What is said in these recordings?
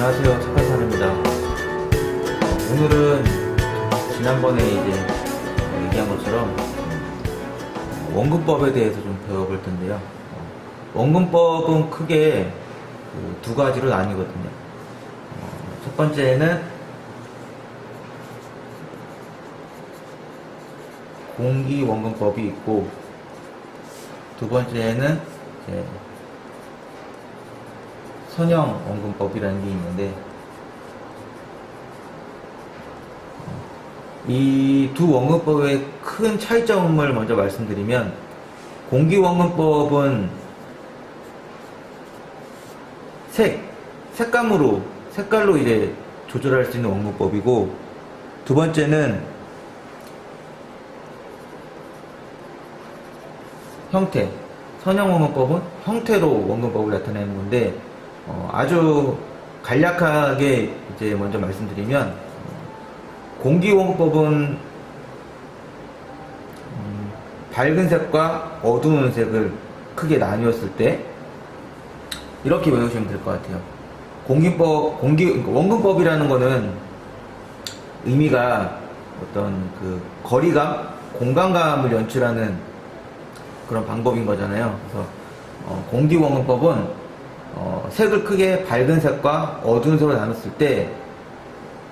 안녕하세요, 착한사람입니다. 오늘은 지난번에 이제 얘기한 것처럼 원근법에 대해서 좀 배워볼 텐데요. 원근법은 크게 두 가지로 나뉘거든요. 첫 번째는 공기원근법이 있고, 두 번째는 이제 선형원근법이라는 게 있는데, 이 두 원근법의 큰 차이점을 먼저 말씀드리면, 공기원근법은 색깔로 이제 조절할 수 있는 원근법이고, 두 번째는 형태, 선형원근법은 형태로 원근법을 나타내는 건데, 아주 간략하게 이제 먼저 말씀드리면, 공기원근법은 밝은 색과 어두운 색을 크게 나뉘었을 때 이렇게 외우시면 될 것 같아요. 원근법이라는 거는 의미가 어떤 그 거리감, 공간감을 연출하는 그런 방법인 거잖아요. 그래서 공기원근법은 색을 크게 밝은 색과 어두운 색으로 나눴을 때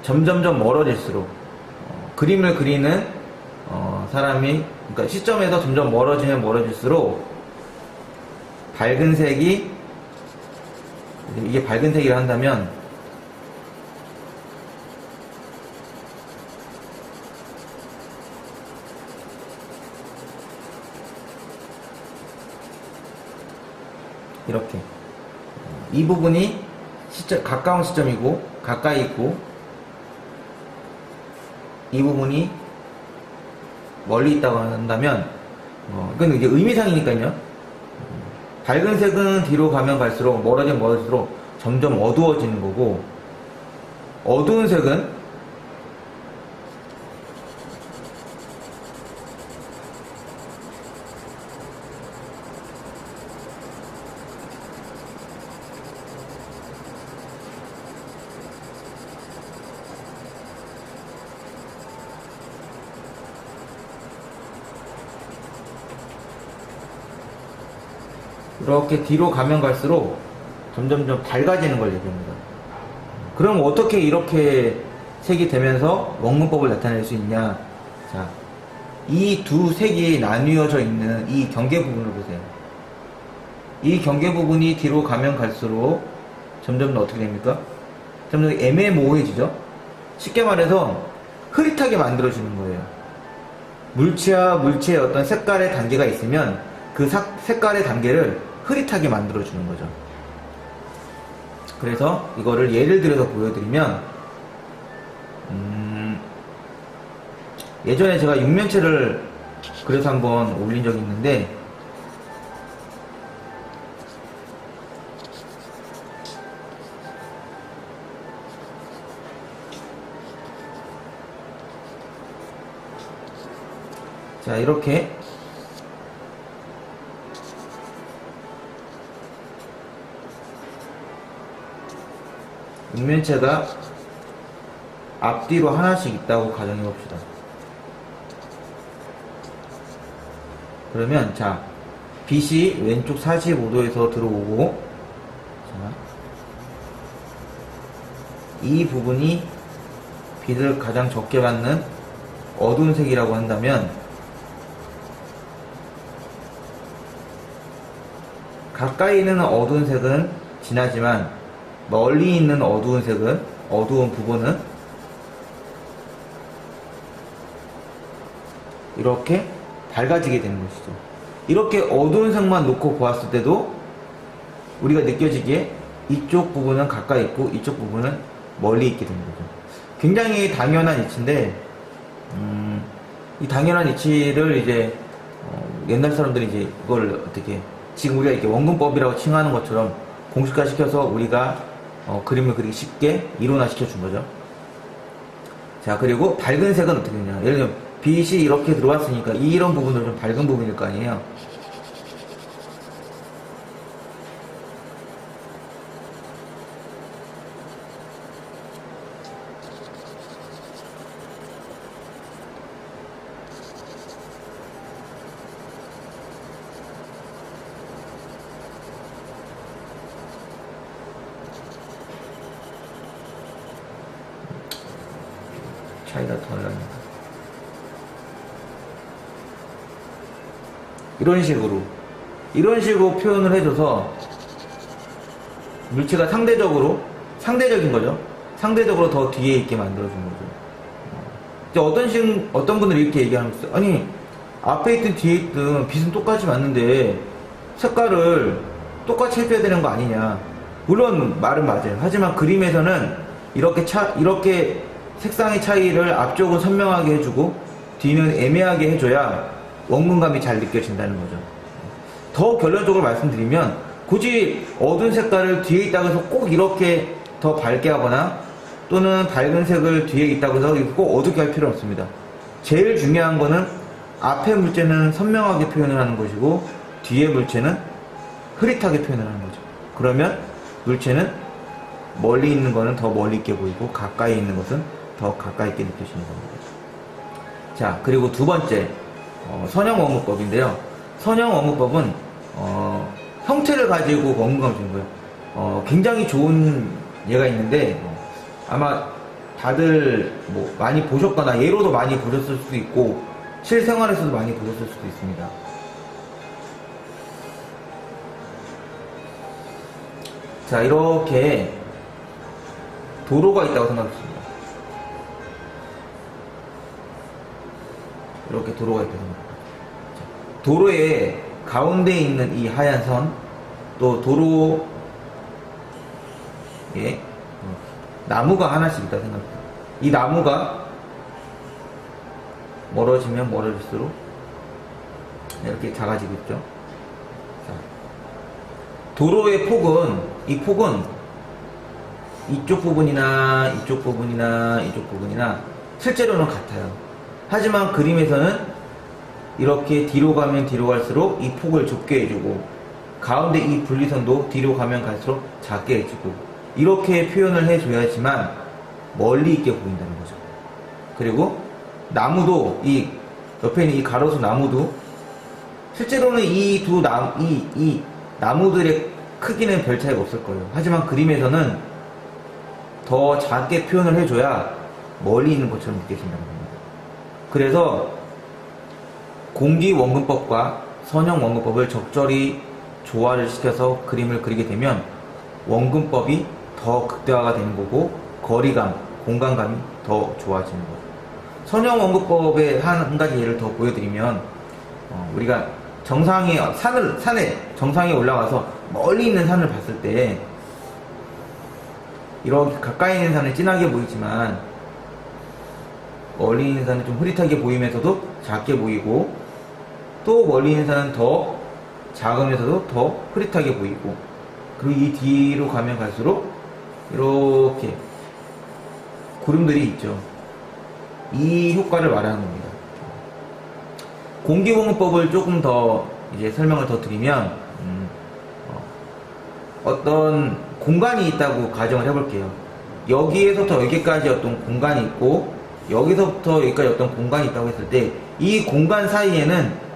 점점점 멀어질수록 그림을 그리는 사람이, 그러니까 시점에서 점점 멀어지면 멀어질수록 밝은 색이, 이게 밝은 색이라 한다면 이렇게 이 부분이 가까운 시점이고 가까이 있고, 이 부분이 멀리 있다고 한다면 이건 이제 의미상이니까요. 밝은 색은 뒤로 가면 갈수록 멀어지면 멀어질수록 점점 어두워지는 거고, 어두운 색은 이렇게 뒤로 가면 갈수록 점점점 밝아지는 걸 얘기합니다. 그럼 어떻게 이렇게 색이 되면서 원근법을 나타낼 수 있냐? 자, 이 두 색이 나뉘어져 있는 이 경계 부분을 보세요. 이 경계 부분이 뒤로 가면 갈수록 점점 더 어떻게 됩니까? 점점 애매모호해지죠? 쉽게 말해서 흐릿하게 만들어지는 거예요. 물체와 물체의 어떤 색깔의 단계가 있으면 그 색깔의 단계를 흐릿하게 만들어주는 거죠. 그래서 이거를 예를 들어서 보여드리면, 예전에 제가 육면체를 그래서 한번 올린 적이 있는데, 자, 이렇게 육면체가 앞뒤로 하나씩 있다고 가정해 봅시다. 그러면 자, 빛이 왼쪽 45도에서 들어오고, 자, 이 부분이 빛을 가장 적게 받는 어두운 색이라고 한다면, 가까이 있는 어두운 색은 진하지만 멀리 있는 어두운 색은, 어두운 부분은 이렇게 밝아지게 되는 것이죠. 이렇게 어두운 색만 놓고 보았을 때도 우리가 느껴지기에 이쪽 부분은 가까이 있고 이쪽 부분은 멀리 있게 되는 거죠. 굉장히 당연한 이치인데, 이 당연한 이치를 이제 옛날 사람들이 이제 이걸 어떻게, 지금 우리가 이렇게 원근법이라고 칭하는 것처럼 공식화 시켜서 우리가 그림을 그리기 쉽게 이론화 시켜준 거죠. 자, 그리고 밝은 색은 어떻게 되냐. 예를 들면 빛이 이렇게 들어왔으니까 이런 부분은 좀 밝은 부분일 거 아니에요. 차이가 덜 납니다. 이런 식으로 표현을 해줘서 물체가 상대적인 거죠. 상대적으로 더 뒤에 있게 만들어준 거죠. 이제 어떤 분들이 이렇게 얘기하는 거예요. 아니, 앞에 있든 뒤에 있든 빛은 똑같이 맞는데 색깔을 똑같이 해줘야 되는 거 아니냐. 물론 말은 맞아요. 하지만 그림에서는 이렇게 색상의 차이를 앞쪽은 선명하게 해주고 뒤는 애매하게 해줘야 원근감이 잘 느껴진다는 거죠. 더 결론적으로 말씀드리면 굳이 어두운 색깔을 뒤에 있다고 해서 꼭 이렇게 더 밝게 하거나 또는 밝은 색을 뒤에 있다고 해서 꼭 어둡게 할 필요는 없습니다. 제일 중요한 거는 앞에 물체는 선명하게 표현을 하는 것이고 뒤에 물체는 흐릿하게 표현을 하는 거죠. 그러면 물체는 멀리 있는 거는 더 멀리 있게 보이고 가까이 있는 것은 더 가까이 있게 느껴지는 겁니다. 자, 그리고 두 번째 선형 원근법인데요. 선형 원근법은 형태를 가지고 원근감을 주는 거예요. 굉장히 좋은 예가 있는데 아마 다들 뭐 많이 보셨거나 예로도 많이 보셨을 수도 있고 실생활에서도 많이 보셨을 수도 있습니다. 자, 이렇게 도로가 있다고 생각했습니다. 이렇게 도로가 있다고 생각합니다. 도로의 가운데 있는 이 하얀 선, 또 도로에 나무가 하나씩 있다고 생각합니다. 이 나무가 멀어지면 멀어질수록 이렇게 작아지고 있죠. 자, 도로의 이 폭은 이쪽 부분이나 이쪽 부분이나 이쪽 부분이나 실제로는 같아요. 하지만 그림에서는 이렇게 뒤로 가면 뒤로 갈수록 이 폭을 좁게 해주고 가운데 이 분리선도 뒤로 가면 갈수록 작게 해주고 이렇게 표현을 해줘야지만 멀리 있게 보인다는 거죠. 그리고 나무도 이 옆에 있는 이 가로수 나무도 실제로는 이 나무들의 크기는 별 차이가 없을 거예요. 하지만 그림에서는 더 작게 표현을 해줘야 멀리 있는 것처럼 느껴진다는 겁니다. 그래서 공기 원근법과 선형 원근법을 적절히 조화를 시켜서 그림을 그리게 되면 원근법이 더 극대화가 되는 거고 거리감, 공간감이 더 좋아지는 거예요. 선형 원근법의 한 가지 예를 더 보여드리면 우리가 산에 정상에 올라가서 멀리 있는 산을 봤을 때 이렇게 가까이 있는 산은 진하게 보이지만 멀리 있는 산은 좀 흐릿하게 보이면서도 작게 보이고 또 멀리 있는 산은 더 작으면서도 더 흐릿하게 보이고 그리고 이 뒤로 가면 갈수록 이렇게 구름들이 있죠. 이 효과를 말하는 겁니다. 공기원근법을 조금 더 이제 설명을 더 드리면 어떤 공간이 있다고 가정을 해볼게요. 여기에서부터 여기까지 어떤 공간이 있고 여기서부터 여기까지 어떤 공간이 있다고 했을 때 이 공간 사이에는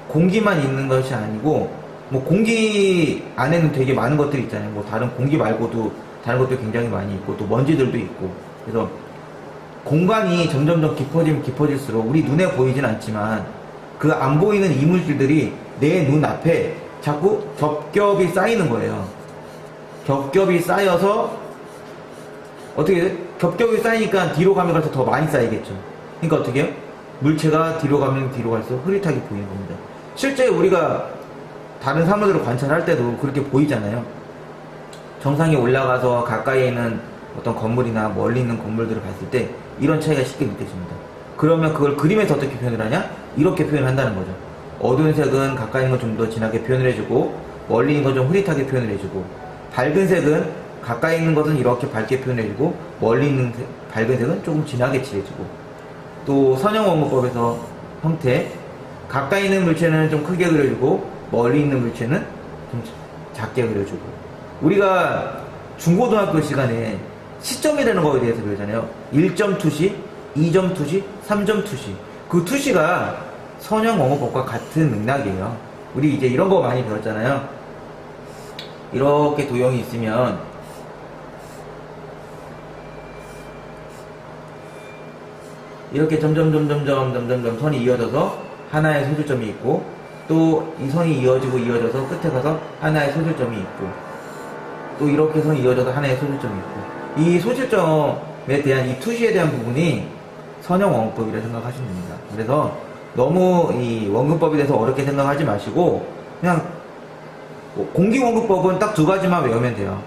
공기만 있는 것이 아니고 뭐 공기 안에는 되게 많은 것들이 있잖아요. 뭐 다른 공기 말고도 다른 것도 굉장히 많이 있고 또 먼지들도 있고 그래서 공간이 점점점 깊어지면 깊어질수록 우리 눈에 보이진 않지만 그 안 보이는 이물질들이 내 눈앞에 자꾸 겹겹이 쌓이는 거예요. 겹겹이 쌓여서 어떻게 겹겹이 쌓이니까 뒤로 가면 갈수록 더 많이 쌓이겠죠. 그러니까 어떻게 해요? 물체가 뒤로 가면 뒤로 갈수록 흐릿하게 보이는 겁니다. 실제 우리가 다른 사물들을 관찰할 때도 그렇게 보이잖아요. 정상에 올라가서 가까이 있는 어떤 건물이나 멀리 있는 건물들을 봤을 때 이런 차이가 쉽게 느껴집니다. 그러면 그걸 그림에서 어떻게 표현을 하냐? 이렇게 표현한다는 거죠. 어두운 색은 가까이 있는 건 좀 더 진하게 표현을 해주고 멀리 있는 건 좀 흐릿하게 표현을 해주고 밝은 색은 가까이 있는 것은 이렇게 밝게 표현해주고 멀리 있는 밝은 색은 조금 진하게 칠해주고 또 선형 원근법에서 형태 가까이 있는 물체는 좀 크게 그려주고 멀리 있는 물체는 좀 작게 그려주고 우리가 중고등학교 시간에 시점이라는 거에 대해서 배우잖아요. 1점 투시, 2점 투시, 3점 투시 그 투시가 선형 원근법과 같은 맥락이에요. 우리 이제 이런 거 많이 배웠잖아요. 이렇게 도형이 있으면 이렇게 점점 선이 이어져서 하나의 소실점이 있고, 또 이 선이 이어져서 끝에 가서 하나의 소실점이 있고, 또 이렇게 선이 이어져서 하나의 소실점이 있고, 이 소실점에 대한 이 투시에 대한 부분이 선형 원근법이라 생각하시면 됩니다. 그래서 너무 이 원근법에 대해서 어렵게 생각하지 마시고, 그냥 공기원근법은 딱 두 가지만 외우면 돼요.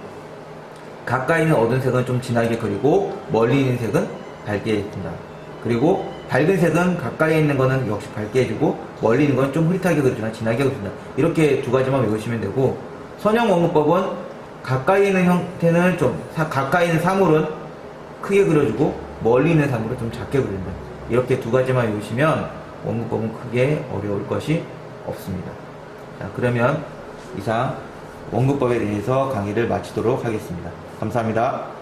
가까이 있는 어두운 색은 좀 진하게 그리고 멀리 있는 색은 밝게 해준다. 그리고 밝은 색은 가까이 있는 거는 역시 밝게 해주고 멀리 있는 건 좀 흐릿하게 그려주나 진하게 그려준다. 이렇게 두 가지만 외우시면 되고, 선형 원근법은 가까이 있는 형태는 좀 가까이 있는 사물은 크게 그려주고 멀리 있는 사물은 좀 작게 그린다. 이렇게 두 가지만 외우시면 원근법은 크게 어려울 것이 없습니다. 자, 그러면 이상 원근법에 대해서 강의를 마치도록 하겠습니다. 감사합니다.